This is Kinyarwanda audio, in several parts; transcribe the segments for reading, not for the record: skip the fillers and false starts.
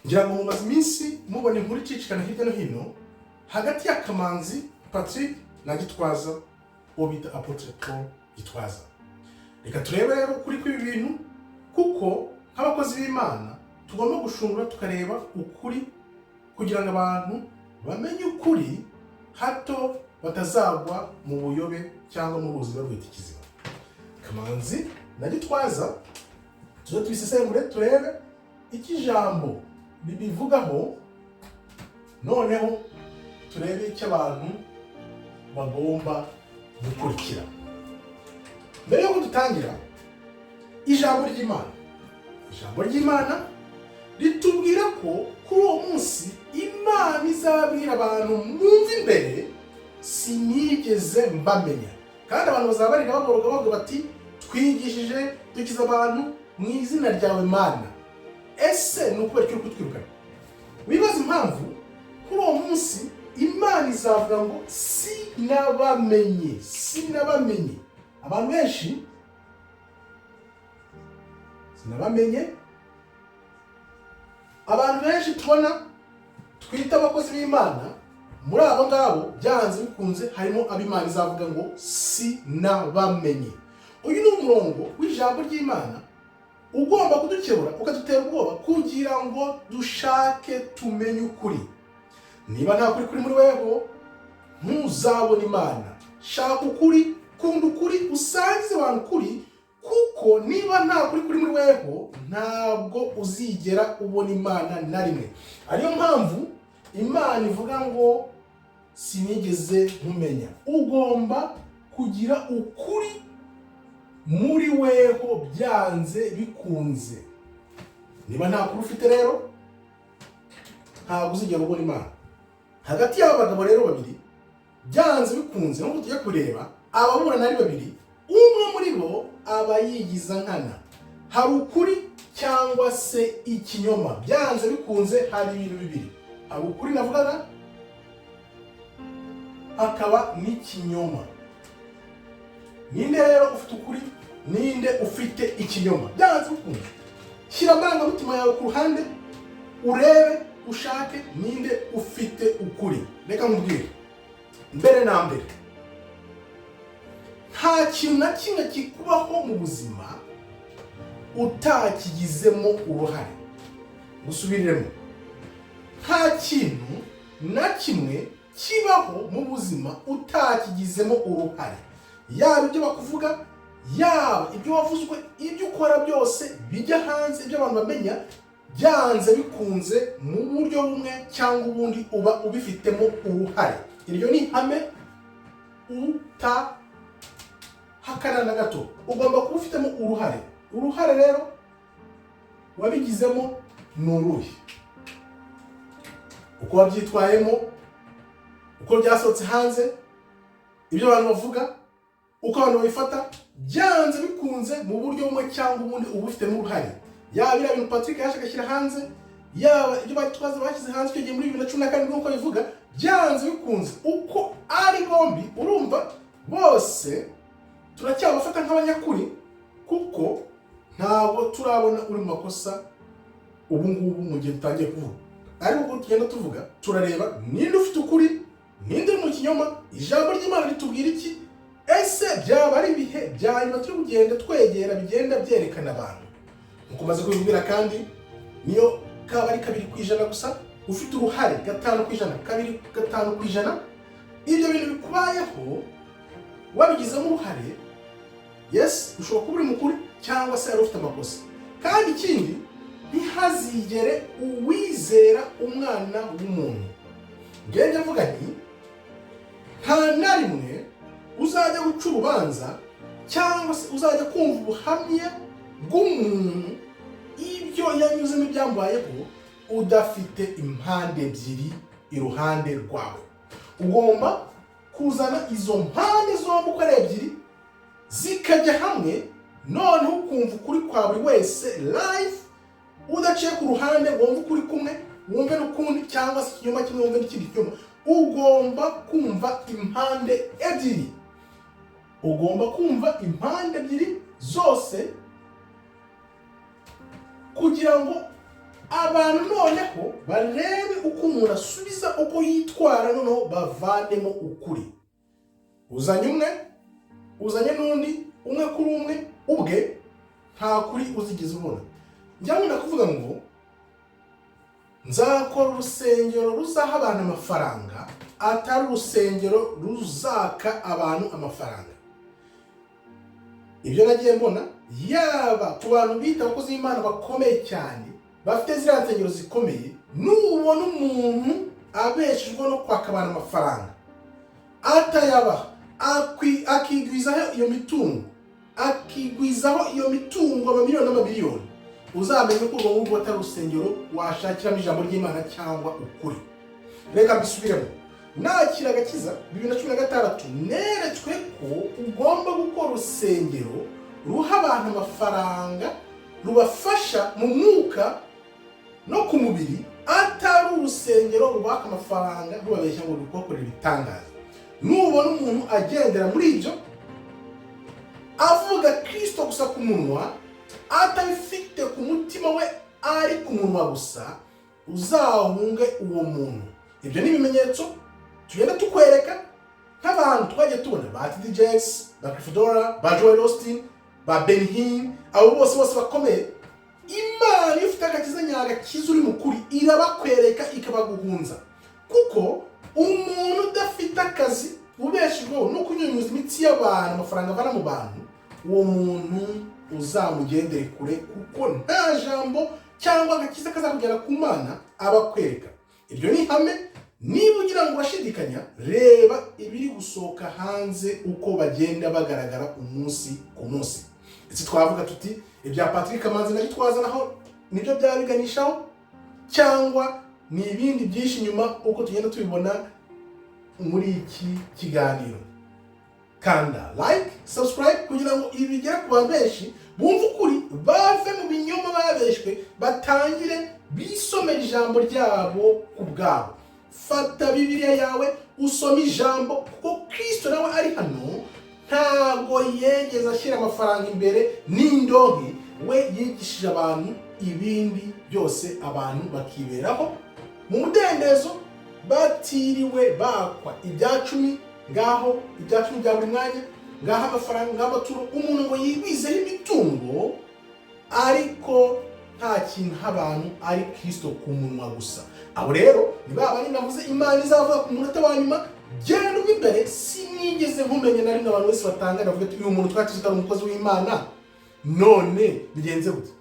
ngira ngo mumaze iminsi mubona inkuru icicikana hirya no hino hagati ya Kamanzi Patrick na Gitwaza uwo bita Patrick Gitwaza. Reka turebe rero kuri kwibi bintu kuko nk'abakozi b'Imana tugomba gushungura tukareba ukuri kugira ngo abantu bamenye ukuri hato batazagwa mu buyobe cyangwa mu buzima bw'ikizima. Kamanzi na Gitwaza tuzo tubisesengure turebe iJambo bibivugaho, noneho turebe icyo abantu bagomba gukurikira. Mbere yo dutangira iJambo ry'Imana ritubwira ko kuri uwo munsi Imana izabwira abantu mwumva imbere sinigeze mbamenya, kandi abantu bazabarira baboroga bavuga bati twigishije dukiza abantu mu izina ryawe Mana. Ese nuko cyo kutwirukana? Wibaza impamvu kuri uwo munsi Imana izavuga ngo sinabamenye. Abantu benshi abantu benshi tubona twita abakozi b'Imana, muri abo ngabo byanze bikunze harimo ab'Imana izavuga ngo sinabamenye. Uyu ni umurongo w'ijambo ry'Imana ugomba kudukebura ukadutera ubwoba kugira ngo dushake tumenye ukuri. Niba nta kuri muri weho ntuzabona Imana. Shaka ukuri, kunda ukuri, usangize abantu ukuri, kuko niba nta kuri muri weho ntabwo uzigera ubona Imana na rimwe. Ariyo mpamvu Imana ivuga ngo sinigeze nkumenya. Ugomba kugira ukuri muri weho byanze bikunze. Niba nta kuri ufite rero ntabwo uzigera ubona Imana. Hagati y'aba bagabo rero babiri byanze bikunze nko tugiye kureba ababurana ari babiri, umwe muri bo aba yigiza nkana. Hari ukuri cyangwa se ikinyoma. Byanze bikunze hari ibintu bibiri. Hari ukuri navugaga, hakaba n'ikinyoma. Ninde rero ufite ukuri? Ninde ufite ikinyoma? Byanze bikunze shyira amarangamutima yawe ku ruhande urebe ushake ninde ufite ukuri. Reka nkubwire, mbere na mbere nta kintu na kimwe kikubaho mu buzima utakigizemo uruhare. Gusubiriremo, nta kintu na kimwe kibaho mu buzima utakigizemo uruhare. Yaba ibyo bakuvuga, yaba ibyo wavuzwe, ibyo ukora byose bijya hanze, ibyo abantu bamenya, byanze bikunze mu buryo bumwe cyangwa ubundi uba ubifitemo uruhare. Iryo ni ihame utahakana na gato. Ugomba kuba ufitemo uruhare. Uruhare rero wabigizemo ni uruhe? Uko wabyitwayemo, uko byasohotse hanze, ibyo abantu bavuga, uko abantu babifata, byanze bikunze mu buryo bumwe cyangwa ubundi uba ufitemo uruhare. Yaba biriya bintu Patrick yaje agashyira hanze, yaba ibyo Gitwaza bashyize hanze icyo gihe muri 2014 nk'uko bivuga, byanze bikunze uko ari bombi, urumva bose turacyabafata nk'abanyakuri kuko ntabwo turabona uri mu makosa ubu ngubu mu gihe dutangiye kuvuga. Ariko uko tugenda tuvuga turareba ninde ufite ukuri, ninde uri mu kinyoma. Ijambo ry'Imana ritubwira iki? Ese byaba ari ibihe byanyuma turi kugenda twegera bigenda byerekana abantu. Mukomaze kubibwira kandi niyo kaba ari 2% gusa ufite uruhare 5%, 2-5%. Ibyo bintu bikubayeho wabigizemo uruhare, yes, ushobora kuba uri mukuri cyangwa se ari ufite amakosa. Kandi ikindi, ntihazigere uwizera umwana w'umuntu. Ngende mvuga nti nta na rimwe uzajya guca urubanza cyangwa se uzajya kumva ubuhamya bw'umuntu ibyo yanyuzemo ibyambayeho udafite impande ebyiri iruhande rwawe. Ugomba kuzana izo mpande zombi uko ari ebyiri zikajya hamwe, noneho ukumva ukuri kwa buri wese live, udaciye ku ruhande wumva ukuri kumwe wumve n'ukundi, cyangwa se ikinyoma kimwe wumve n'ikindi kinyoma. Ugomba kumva impande ebyiri. Ugomba kumva impande ebyiri zose kugira ngo abantu noneho barebe uko umuntu asubiza uko yitwara, noneho bavanemo ukuri. Uzanye umwe, uzanye n'undi, umwe kuri umwe, ubwe nta kuri uzigeze ubona. Njya nkunda kuvuga ngo nzakora urusengero ruzaha abantu amafaranga, atari urusengero ruzaka abantu amafaranga. Ibyo nagiye mbona yaba ku bantu bita abakozi b'Imana bakomeye cyane, bafite ziriya nsengero zikomeye, nubona umuntu abeshejwe no kwaka abantu amafaranga atayabaha, akigwizaho iyo mitungo amamiliyoni n'amamiliyoni, uzamenye ko urwo ngurwo atari urusengero washakiramo ijambo ry'Imana cyangwa ukuri. Reka mbisubiremo. Nakira agakiza 2016 neretswe ko ugomba gukora urusengero ruha abantu amafaranga, rubafasha mu mwuka no ku mubiri, atari urusengero rubaka amafaranga rubabeshya ngo rukokorera ibitangaza. Nubona umuntu agendera muri ibyo, avuga Kristo gusa ku munwa, atabifite ku mutima we ari ku munwa gusa, uzahunge uwo muntu. Ibyo ni ibimenyetso tugenda tukwereka nk'abantu twagiye tubona ba TDJs, ba Crefodora, ba Joel Austin, ba Benhin, abo bose bakomeye. Imana iyo ufite agakiza nyagakiza uri mukuri, irabakwereka ikabaguhunza. Kuko umuntu udafite akazi ubeshejweho no kunyunyuza imitsi y'abantu, amafaranga avana mu bantu, uwo muntu uzamugendere kure, kuko nta jambo cyangwa agakiza kazakugera ku Mana abakwereka. Ibyo ni ihame. Niba ugira ngo urashidikanya, reba ibiri gusohoka hanze uko bagenda bagaragara umunsi ku munsi. Ese twavuga tuti ibya Patrick Kamanzi na Gitwaza naho nibyo byabiganishaho, cyangwa ni ibindi byinshi nyuma uko tugenda tubibona muri iki kiganiro? Kanda like, subscribe kugira ngo ibi bigere ku bantu benshi, bumve ukuri, bave mu binyoma babeshwe, batangire bisomera ijambo ryabo ku bwabo. Fata Bibiliya yawe usome ijambo, kuko Kristo nawe ari hano ntabwo yegeze ashyira amafaranga imbere n'indonke. We yigishije abantu ibindi byose, abantu bakiberaho mu mudendezo batiriwe bakwa ibyacumi, ngaho ibyacumi bya buri mwanya, ngaho amafaranga, ngaho umuntu ngo yigwizeho imitungo, ariko nta kintu nk'abantu ari Kristo ku munwa gusa. Abo rero ni babandi navuze Imana izavuga ku munota wa nyuma, genda imbere. Sinigeze nkumenya na rimwe abantu bose batangana bavuga ati uyu muntu twatize ko ari umukozi w'Imana, none bigenze gute?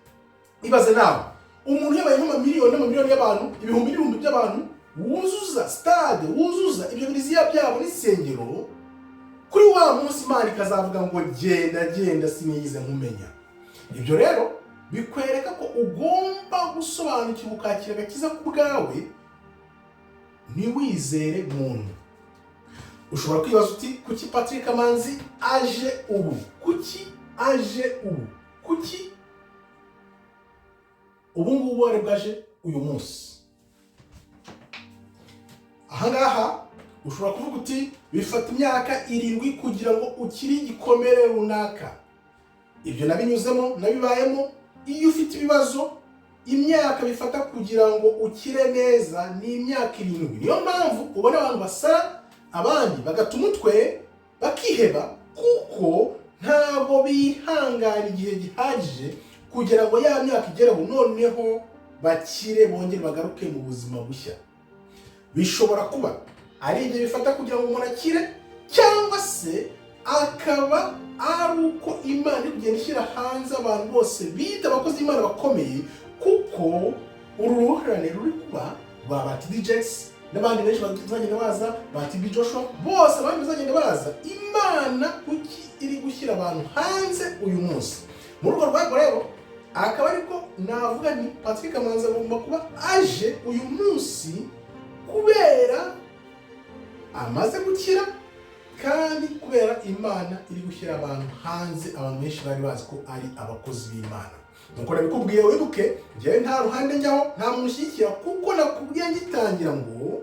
Ibaze nawe umuntu yabaye nk'amamiliyoni n'amamiliyoni y'abantu, ibihumbi by'abantu, wuzuza stade, wuzuza ibyo biriziya byabo n'isengero, kuri wa munsi Imana ikazavuga ngo genda sinigeze nkumenya. Ibyo rero bikwereka ko ugomba gusobanukirwa ukakira agakiza ku bwawe, ntiwizere muntu. Ushobora kwibaza uti kuki Patrick Kamanzi aje ubu? Kuki aje ubu? Kuki ubu ngubu ari bwaje uyu munsi? Ahangaha ushobora kuvuga uti bifata imyaka 7 kugira ngo ukiri igikomere runaka. Ibyo nabinyuzemo, nabibayemo. Iyo ufite ibibazo, imyaka bifata kugira ngo ukire neza ni imyaka 7. Niyo mpamvu ubona abantu basara, abandi bagata umutwe bakiheba, kuko ntabwo bihangana igihe gihagije kugira ngo ya myaka igeraho noneho bakire, bongere bagaruke mu buzima bushya. Bishobora kuba ari igihe bifata kugira ngo umuntu akire, cyangwa se akaba ari uko Imana iri kugenda ishyira hanze abantu bose bita abakozi b'Imana bakomeye, kuko uru ruhurirane ruri kuba ba TDJs n'abandi benshi bazagenda baza, ba TB Joshua, bose abandi bazagenda baza. Imana kuki iri gushyira abantu hanze uyu munsi? Muri urwo rwego rero akaba ariko navuga ni Patrick Kamanzi agomba kuba aje uyu munsi, kubera amaze gukira, kandi kubera Imana iri gushyira abantu hanze, abantu benshi bari bazi ko ari abakozi b'Imana. Nuko nabikubwiye wibuke, njyewe nta ruhande njyaho, nta mushyikira, kuko nakubwiye ngitangira ngo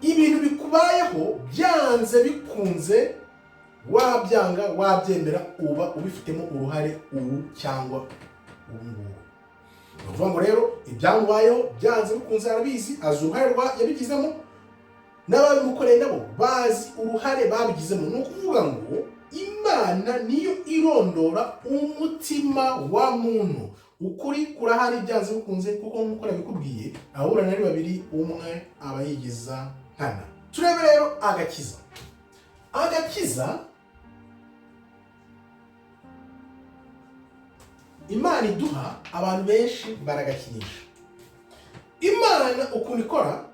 ibintu bikubayeho byanze bikunze, wabyanga wabyemera, uba ubifitemo uruhare ubu cyangwa ubu ngubu. ni ukuvuga ngo rero ibyamubayeho byanze bikunze arabizi, azi uruhare yabigizemo, n'ababimukoreye nabo bazi uruhare babigizemo. Ni ukuvuga ngo Imana niyo irondora umutima wa muntu. Ukuri kurahari byanze bikunze, kuko nkuko nabikubwiye aburana ari babiri, umwe aba yigiza nkana. Turebe rero agakiza. Agakiza Imana iduha abantu benshi baragakinisha. Imana ukuntu ikora,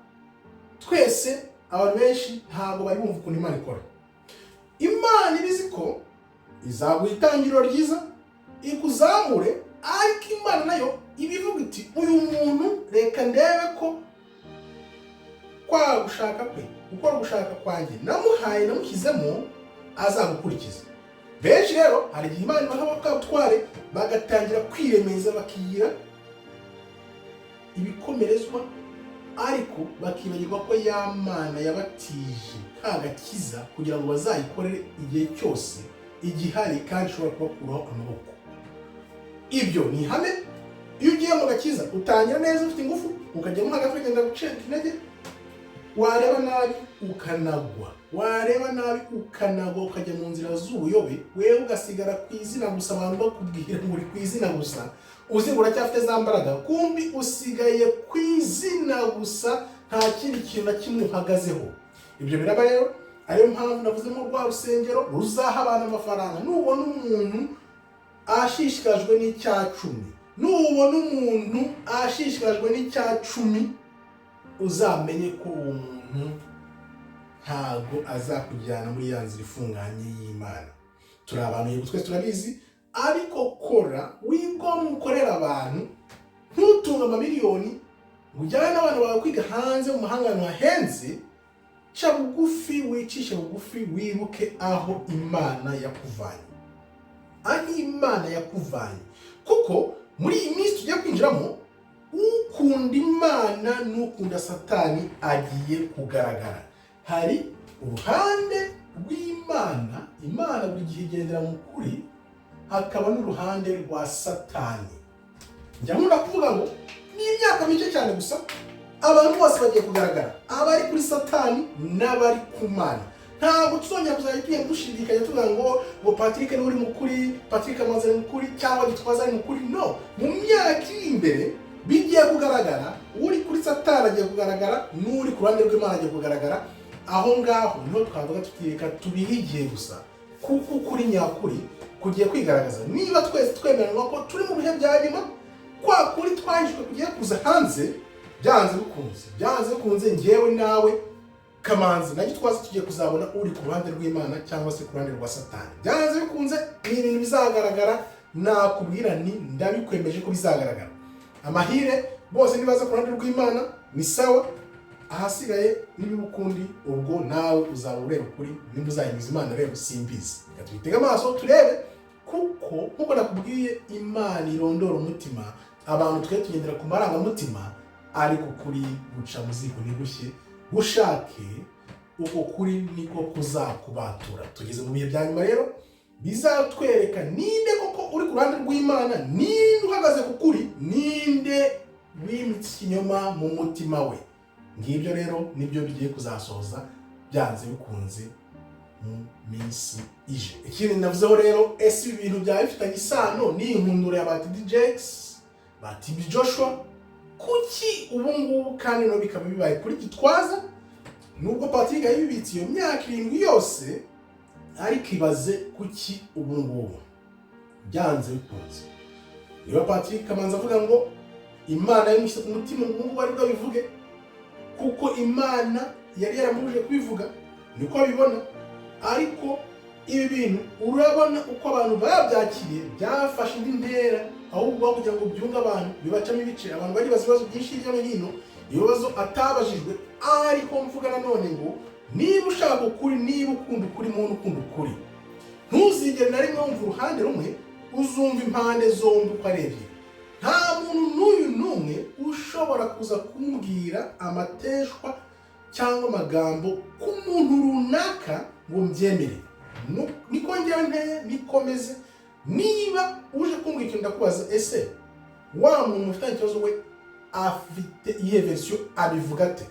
twese abantu benshi ntabwo bari bumva ukuntu Imana ikora. Imana ibizi ko izaguha itangiriro ryiza, ikuzamure, ariko Imana nayo ibivuga iti uyu muntu reka ndebe ko kwa gushaka kwe, gukora gushaka kwanjye namuhaye namushyizemo azagukurikiza. Benshi rero hari igihe Imana ibaha bakabutware bagatangira kwiremeza, bakigira ibikomerezwa, ariko bakibagirwa ko ya Mana yabatije kagakiza kugira ngo bazayikorere igihe cyose igihari kandi ishobora kubakuraho amaboko. Ibyo ni ihame. Iyo ugiye mu gakiza utangira neza ufite ingufu, ukajyamo hagati ugenda gucika intege, wareba nabi ukanagwa, ukajya mu nzira z'ubuyobe, wewe ugasigara ku izina gusa, abantu bakubwira ngo uri ku izina gusa, uzi ngo uracyafite za mbaraga, kumbi usigaye ku izina gusa, nta kindi kintu na kimwe uhagazeho. Ibyo biraba rero, ariyo mpamvu navuzemo rwa rusengero ruzaha abantu amafaranga. Nubona umuntu ashishikajwe n'icyacumi, uzamenye ko uwo muntu ntabwo azakujyana muri ya nzira ifunganye y'Imana. Turi abantu yego twese turabizi, ariko kora wigomwe ukorera abantu, ntutunga amamiliyoni ngo ujyane n'abantu bawe kwiga hanze mu mahanga hahenze. Ca bugufi, wicishe bugufi, wibuke aho Imana yakuvanye. Kuko muri iyi minsi tugiye kwinjiramo, ukunda Imana n'ukunda Satani agiye kugaragara. Hari uruhande rw'Imana, Imana buri gihe igendera mu kuri, hakaba n'uruhande rwa Satani. Njya nkunda kuvuga ngo ni imyaka mike cyane gusa abantu bose bagiye kugaragara, abari kuri Satani n'abari ku Mana. Ntabwo tuzongera kuzajya dushidikanya tuvuga ngo Patrick ni uri mukuri, Patrick Kamanzi ni mukuri, cyangwa Gitwaza ari mukuri. No, mu myaka iri imbere bigiye kugaragara, uri kuri Satani agiye kugaragara, n'uri ku ruhande rw'Imana agiye kugaragara. Aho ngaho niho twavuga tutireka tubihigiye gusa, kuko ukuri nyakuri kugiye kwigaragaza. Niba twese twemeranywa ko turi mu bihe bya nyuma, kwa kuri twahishwe kugiye kuza hanze, byanze bikunze njyewe nawe Kamanzi na Gitwaza tugiye kuzabona uri ku ruhande rw'Imana cyangwa se ku ruhande rwa Satani. Byanze bikunze ni ibintu bizagaragara, nakubwira ni ndabikwemeje ko bizagaragara. Amahire bose nibaza ku ruhande rw'Imana ni sawa, ahasigaye n'ibibukundi ubwo nawe uzaba ureba ukuri, nimba uzayinyuza Imana rero simbizi. Tubitega amaso turebe, kuko nkuko nakubwiye Imana irondora umutima, abantu twe tugendera ku marangamutima, ariko kuri guca muziko nigushye, gushake uko kuri niko kuzakubatura. Tugeze mu bihe bya nyuma rero bizatwereka ninde koko uri ku ruhande rw'Imana, ninde uhagaze ku kuri, ninde wimitse ikinyoma mu mutima we. Ngibyo rero nibyo bigiye kuzasoza byanze bikunze mu minsi ije. Ikindi navuzeho rero, ese ibi bintu bya bifitanye isano ni inkundura ya bati DJs, bati Joshua, kuki ubu ngubu kandi no bikaba bibaye kuri Gitwaza, nubwo Patrick yabibitse iyo myaka 7 yose, ariko ibaze kuki ubu ngubu byanze bikunze. Niba Patrick Kamanzi avuga ngo Imana yamushyize ku mutima ngo ngubu ari bwo bivuge, kuko Imana yari yaramubuje kubivuga, niko abibona. Ariko ibi bintu urabona uko abantu babyakiriye, byafashe indi ntera, ahubwo kugira ngo byunga abantu bibacamo ibice. Abantu bari bazibazo byinshi hirya no hino, ibibazo atabajijwe. Ariko mvuga nanone ngo niba ushaka ukuri, niba ukunda ukuri, muntu ukunda ukuri, ntuzigere na rimwe wumva uruhande rumwe, uzumva impande zombi uko ari ebyiri. Nta muntu n'uyu n'umwe ushobora kuza kumbwira amateshwa cyangwa amagambo ku muntu runaka ngo mbyemere. Niko njyewe nteye, nikomeze. Niba uje kumbwira ikintu ndakubaza, ese wa muntu ufite ikibazo we afite iyihe version abivuga ate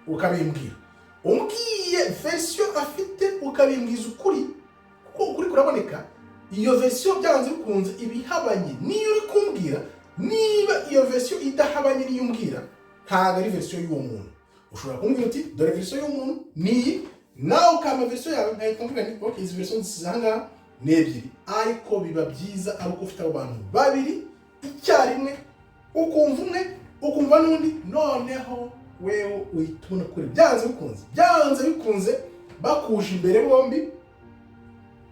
ukabimbwira. Umbwiye version afite ukabimbwiza ukuri, kuko ukuri kuraboneka. Iyo version byanze bikunze ibihabanye niyo uri kumbwira. Niba iyo version idahabanye niyo umbwira, ntabwo ari version y'uwo muntu. Ushobora kumbwira uti dore version y'umuntu ni nawe ukama version yawe, nkahita mvuga nti okay, izi version zisanga ni ebyiri, ariko biba byiza ari uko ufite abantu babiri icyarimwe, ukumva umwe ukumva n'undi, noneho wewe uhituna kuri byanze bikunze bakuje imbere bombi,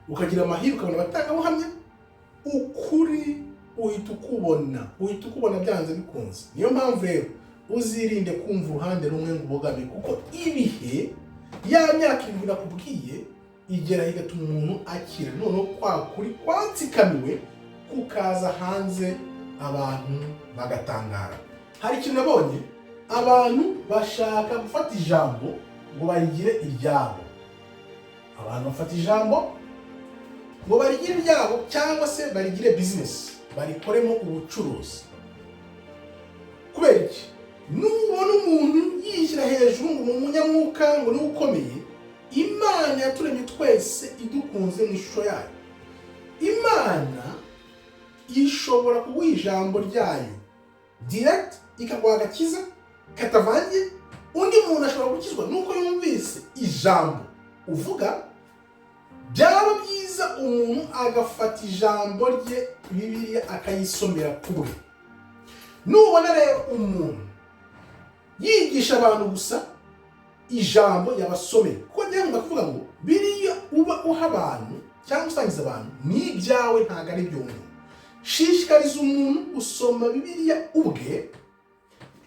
ukagira amahirwe ukabona abatangabuhamya, ukuri uhita ukubona byanze bikunze. Niyo mpamvu rero uzirinde kumva uruhande rumwe ngo ubogame, kuko ibihe ya myaka 7 nakubwiye igera igatuma umuntu akira, noneho kwa kuri kwatsikamiwe kukaza hanze, abantu bagatangara. Hari ikintu nabonye, abantu bashaka gufata ijambo ngo barigire iryabo. Abantu bafata ijambo ngo barigire iryabo, cyangwa se barigire business, barikoremo ubucuruzi. Kubera iki? Nubona umuntu yishyira hejuru ngo umunyamwuka ngo ni ukomeye, Imana yaturemye twese idukunze mu ishusho yayo. Imana ishobora kuguha ijambo ryayo direct, ikaguha agakiza katavangiye. Undi muntu ashobora gukizwa nuko yumvise ijambo uvuga. Byaba byiza umuntu agafata ijambo rye Bibiliya akayisomera kubwe. Nubona rero umuntu yigisha abantu gusa ijambo yabasomeye, kuko njye kuvuga ngo biriya uba uha abantu cyangwa usangiza abantu ni ibyawe, ntabwo ari ibyo umuntu. Shishikariza umuntu usoma Bibiliya ubwe,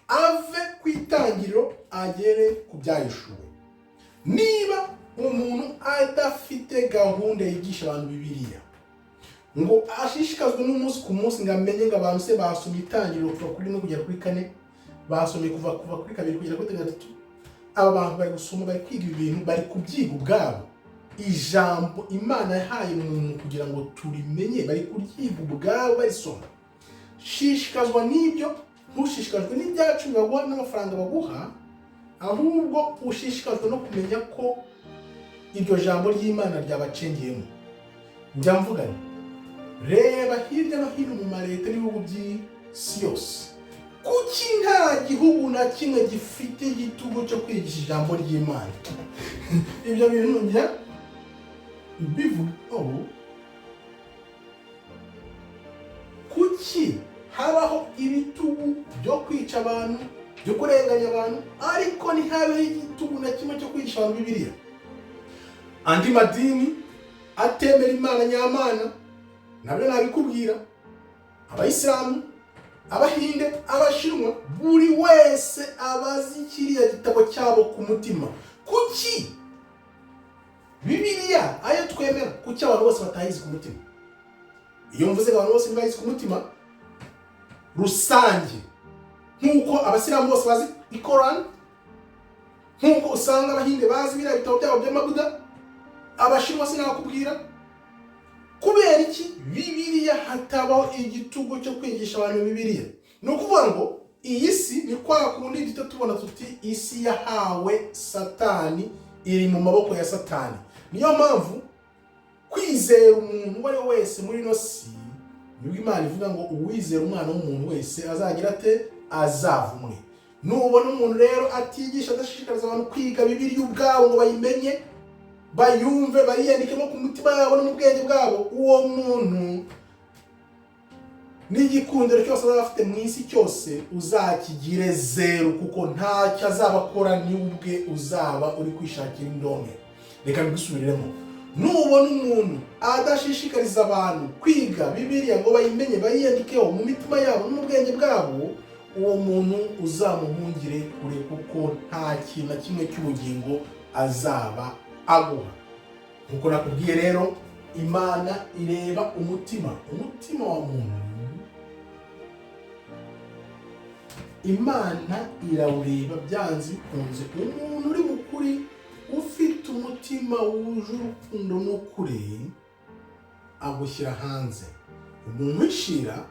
ave ku itangiriro agere ku byahishuwe. Niba umuntu adafite gahunda yigisha abantu Bibiliya ngo ashishikazwe n'umunsi ku munsi ngo amenye ngo abantu se basoma itangiriro kuva kuri 1 kugera kuri 4, basomye kuva kuri 2 kugera kuri 3, aba bantu bari gusoma, bari kwiga ibintu, bari kubyiga ubwabo. Ijambo Imana yahaye umuntu kugira ngo turimenye, bari kuryiga ubwabo barisoma. Shishikazwa n'ibyo, ntushishikajwe n'ibyacu baguha n'amafaranga baguha, ahubwo ushishikajwe no kumenya ko iryo jambo ry'Imana ryabacengeyemo. Njya mvuga nti reba hirya no hino mu mareta n'ibihugu by'isi yose, kuki nta gihugu na kimwe gifite igitugu cyo kwigisha ijambo ry'Imana? Ibyo bintu njya bivuga kuki habaho ibitugu byo kwica abantu, byo kurenganya abantu, ariko ntihabeho igitugu na kimwe cyo kwigisha abantu Bibiliya? Andi madini atemera Imana nyamana nabyo nabikubwira, Abayisilamu, Abahinde, Abashinwa, buri wese abazi kiriya gitabo cyabo ku mutima. Kuki Bibiliya ayo twemera, kuki abantu bose batayizi ku mutima? Iyo mvuze abantu bose bayizi ku mutima rusange, nkuko Abasilamu bose bazi Quran, nkuko usanga Abahinde bazi biriya bitabo byabo by'Amabuda, Abashinwa sinakubwira. Kubera iki Bibiliya hatabaho igitugu cyo kwigisha abantu Bibiliya? Ni ukuvuga ngo iyi si ni kwa kundi duhita tubona tuti isi yahawe Satani, iri mu maboko ya Satani. Niyo mpamvu kwizera umuntu uwo ari we wese muri ino si, nibwo Imana ivuga ngo uwizera umwana w'umuntu wese azagira ate? Azavumwe. Nubona umuntu rero atigisha, adashishikariza abantu kwiga Bibiliya ubwabo ngo bayimenye, bayumve, bayiyandikemo ku mutima yabo no mu bwenge bwabo, uwo muntu n'igikundiro cyose azaba afite mu isi cyose uzakigire zero, kuko ntacyo azaba akora, ni ubwe uzaba uri kwishakira indonke. Reka mbigusubiriremo. Nubona umuntu adashishikariza abantu kwiga Bibiliya ngo bayimenye, bayiyandikeho mu mitima yabo no mu bwenge bwabo, uwo muntu uzamuhungire kure, kuko nta kintu na kimwe cy'ubugingo azaba aguha. Nkuko nakubwiye rero, Imana ireba umutima wa muntu. Imana irawureba byanze bikunze. Umuntu uri mukuri, ufite umutima wuje urukundo n'ukuri, agushyira hanze. Umuntu wishira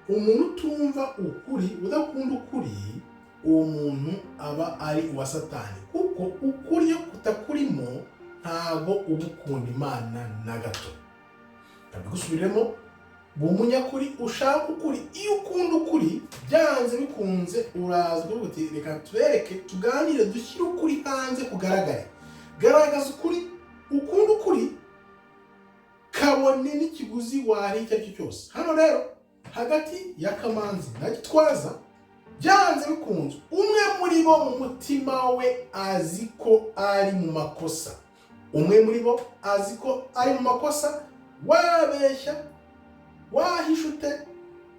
umuntu utumva ukuri, udakunda ukuri, uwo muntu aba ari uwa Satani, kuko ukuri iyo kutakurimo ntabwo uba ukunda Imana na gato. Gusubiremo, umunyakuli ushaka ukuri, iyo ukunda ukuri byanze bikunze uraza uti reka tubereke, tuganire, dushyire ukuri hanze kugaragare. Garagaza ukuri, ukunda ukuri, kabone n'ikiguzi wari icyo ari cyo cyose. Hano rero hagati ya Kamanzi na Gitwaza byanze bikunze umwe muri bo mu mutima we azi ko ari mu makosa. Umwe muri bo azi ko ari mu makosa, wabeshya wahishute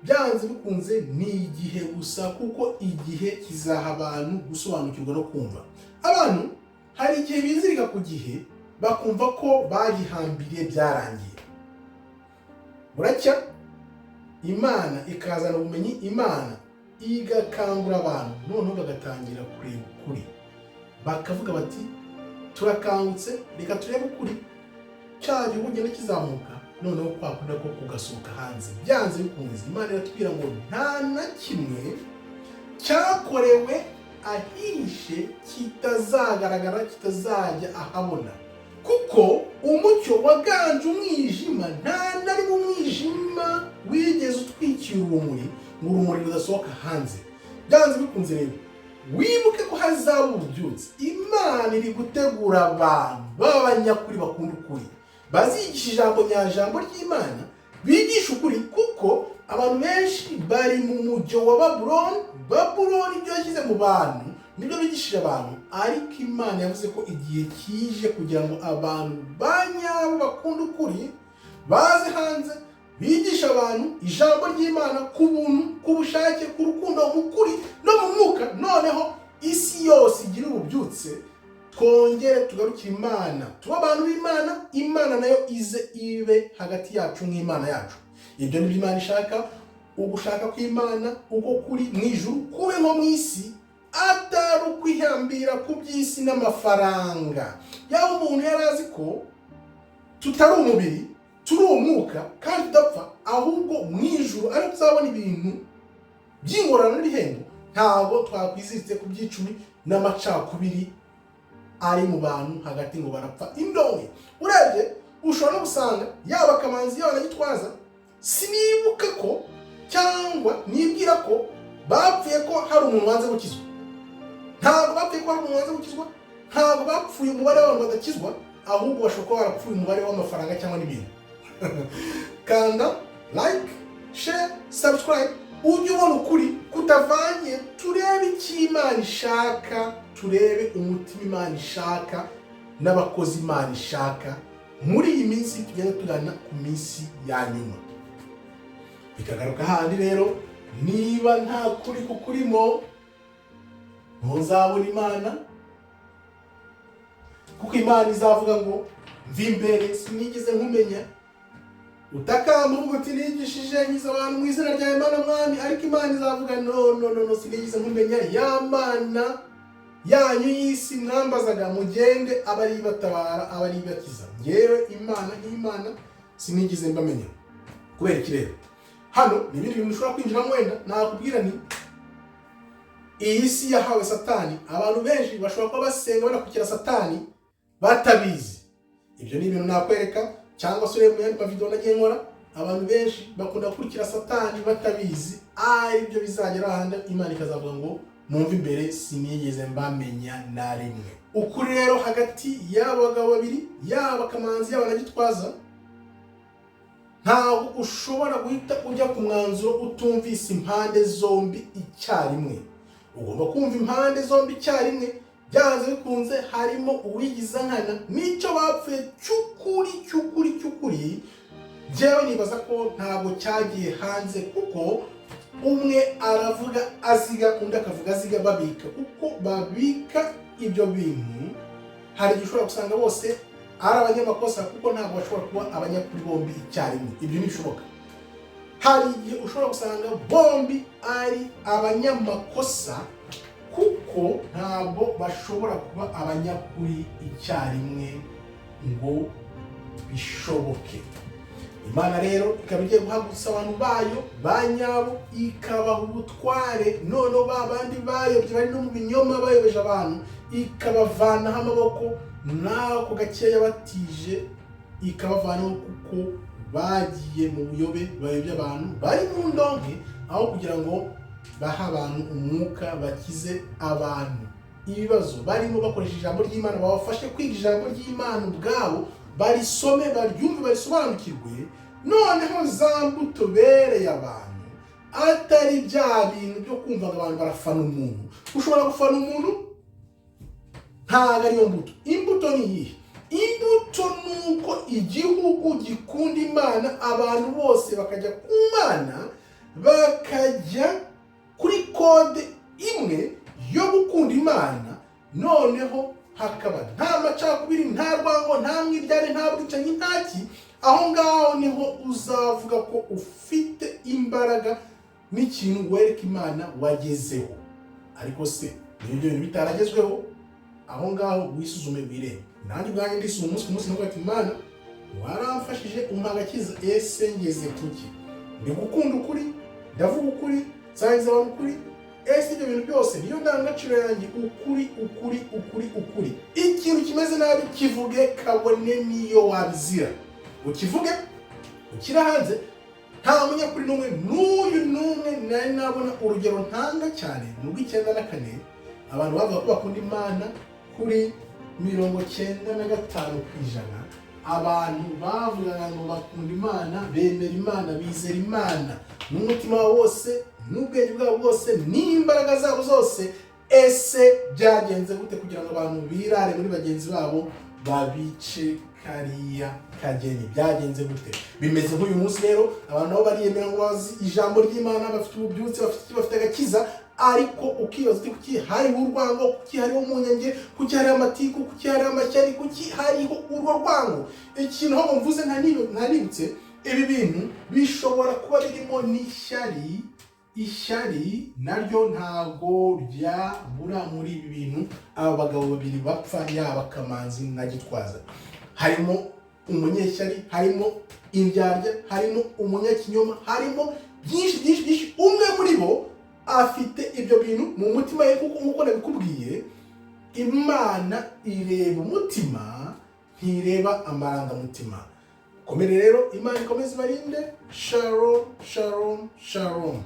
byanze bikunze ni igihe gusa, kuko igihe kizaha abantu gusobanukirwa no kumva. Abantu hari igihe bizirika ku gihe bakumva ko bagihambiriye byarangiye. Buracya Imana ikazana ubumenyi, Imana igakangura abantu, noneho bagatangira kureba ukuri, bakavuga bati turakangutse, reka turebe ukuri. Cya gihe ugenda kizamuka, noneho kwakunda ko kugasohoka hanze. Byanze bikunze Imana iratubwira ngo nta na kimwe cyakorewe ahishe kitazagaragara, kitazajya ahabona, kuko umucyo waganje umwijima. Nta na rimwe umwijima wigeze utwikira urumuri ngo urumuri rudasohoka hanze. Byanze bikunze rero wibuke ko hazaba ububyutse. Imana iri gutegura abantu b'abanyakuri bakunda ukuri, bazigisha ijambo nyajambo ry'Imana, bigisha ukuri, kuko abantu benshi bari mu mujyo wa Babuloni ibyo yashyize mu bantu nibyo bigishije abantu. Ariko Imana yavuze ko igihe kije kugira ngo abantu banyabo bakunda ukuri baze hanze, bigisha abantu ijambo ry'Imana ku buntu, ku bushake, ku rukundo, mu kuri no mu mwuka. Noneho isi yose igira ububyutse, twongere tugarukire Imana, tuba abantu b'Imana, Imana nayo ize ibe hagati yacu nk'Imana yacu. Ibyo ni byo Imana ishaka, ugushaka kw'Imana uko kuri mu ijuru kube nko mu isi, atari ukwihambira ku by'isi n'amafaranga. Yaba umuntu yari azi ko tutari umubiri, turi umwuka kandi tudapfa, ahubwo mu ijuru ari tuzabona ibintu by'ingorane n'ibihembo. Ntabwo twakwiziritse ku by'icumi n'amacakubiri ari mu bantu hagati ngo barapfa indonke. Urebye ushobora no gusanga yaba Kamanzi yaba na Gitwaza, sinibuka ko cyangwa nibwira ko bapfuye ko hari umuntu wanze gukizwa. Ntabwo bapfuye ko hari umuntu wanze gukizwa, ntabwo bapfuye umubare w'abantu badakizwa, ahubwo bashobora kuba barapfuye umubare w'amafaranga cyangwa n'ibintu. Kanda like, share, subscribe, ujye ubona ukuri kutavangiye. Turebe icyo Imana ishaka, turebe umutima Imana ishaka n'abakozi Imana ishaka muri iyi minsi tugenda tugana ku minsi ya nyuma. Bikagaruka handi rero, niba nta kuri kukurimo ntuzabona Imana, kuko Imana izavuga ngo mva imbere sinigeze nkumenya. Utakamba uvuga uti nigishije ngize abantu mu izina rya Imana mwami, ariko Imana izavuga no sinigeze nkumenya. Ya Mana yanyu y'isi mwambazaga mugende abari batabara, abari bakiza, ngewe Imana sinigeze mbamenya. Kubera iki rero? Hano ni ibindi bintu ushobora kwinjiramo. Wenda nakubwira ni iyi si yahawe Satani. Abantu benshi bashobora kuba basenga banakukira Satani batabizi. Ibyo ni ibintu nakwereka, cyangwa se urebe mu yandi mavideo nagiye nkora. Abantu benshi bakunda gukurikira Satani batabizi, ibyo bizagera ahandi Imana ikazavuga ngo mwumve imbere sinigeze mbamenya na rimwe. Ukuri rero hagati y'aba bagabo babiri, yaba Kamanzi yaba na Gitwaza, ntabwo ushobora guhita ujya ku mwanzuro utumvise impande zombi icyarimwe. Ugomba kumva impande zombi icyarimwe. Byanze bikunze harimo uwigiza nkana n'icyo bapfuye cy'ukuri. Jewe nibaza ko ntabwo cyagiye hanze, kuko umwe aravuga aziga, undi akavuga aziga, babika. Kuko babika ibyo bintu, hari igihe ushobora gusanga bose ari abanyamakosa, kuko ntabwo bashobora kuba abanyakuri bombi icyarimwe. Ibyo ntibishoboka. Hari igihe ushobora gusanga bombi ari abanyamakosa, kuko ntabwo bashobora kuba abanyakuri icyarimwe ngo bishoboke. Imana rero ikaba igiye guhagurutsa abantu bayo banyabo, ikabaha ubutware. Noneho ba bandi bayobye bari no mu binyoma bayobeje abantu, ikabavanaho amaboko n'ako gakeya batije, ikabavanaho kuko bagiye mu buyobe bayobye abantu bari mu ndonke, aho kugira ngo bahe abantu umwuka bakize abantu ibibazo barimo bakoresha ijambo ry'Imana, babafashe kwiga ijambo ry'Imana ubwabo, barisome, baryumve, barisobanukirwe. Noneho za mbuto bereye abantu, atari bya bintu byo kumva ngo abantu barafana umuntu. Ushobora gufana umuntu, ntabwo ariyo mbuto. Imbuto ni iyihe? Imbuto nuko igihugu gikunda Imana, abantu bose bakajya ku Mana, bakajya kuri kode imwe yo gukunda Imana. Noneho hakaba nta macakubiri, nta rwango, nta mwiryane, nta bwicanyi, ntaki. Aho ngaho niho uzavuga ko ufite imbaraga n'ikintu wereka Imana wagezeho. Ariko se ibyo bintu bitaragezweho, aho ngaho wisuzume wirebe. Nanjye ubwanjye ndisuzuma umunsi ku munsi, nuko ati Imana waramfashije umpa agakiza, ese ngeze kuki? Ndi gukunda ukuri, ndavuga ukuri, nsangiza abantu ukuri. Ese ibyo bintu byose niyo ndangagaciro yanjye, ukuri ukuri ukuri ukuri. Ikintu kimeze nabi kivuge, kabone niyo wabizira. Ukivuge, ukira hanze. Nta munyakuri n'umwe nari nabona urugero ntanga cyane mu 1994 abantu bavuga ko bakunda Imana kuri 95%. Abantu bavuga ngo bakunda Imana, bemera Imana, bizera Imana n'umutima wabo wose, n'ubwenge bwabo bwose, n'imbaraga zabo zose. Ese byagenze gute kugira ngo abantu birare muri bagenzi babo, babice kariya kageni? Byagenze gute? Bimeze nk'uyu munsi rero, abantu nabo bariyemera ngo bazi ijambo ry'Imana, bafite ububyutse, bafite agakiza, ariko ukibaza uti kuki hariho urwango, kuki hariho umunyange, kuki hariho amatiku, kuki hariho amashyari, kuki hariho urwo rwango? Ikintu aho mvuze ntaributse, ibi bintu bishobora kuba birimo n'ishyari. Ishyari naryo ntabwo ryabura muri ibi bintu. Aba bagabo babiri bapfa, yaba Kamanzi na Gitwaza, harimo umunyeshyari, harimo indyarya, harimo umunyakinyoma, harimo byinshi. Umwe muri bo afite ibyo bintu mu mutima we, kuko nkuko nabikubwiye, Imana ireba umutima, ntireba amarangamutima. Komere rero, Imana ikomeze ibarinde. Shalom, shalom, shalom.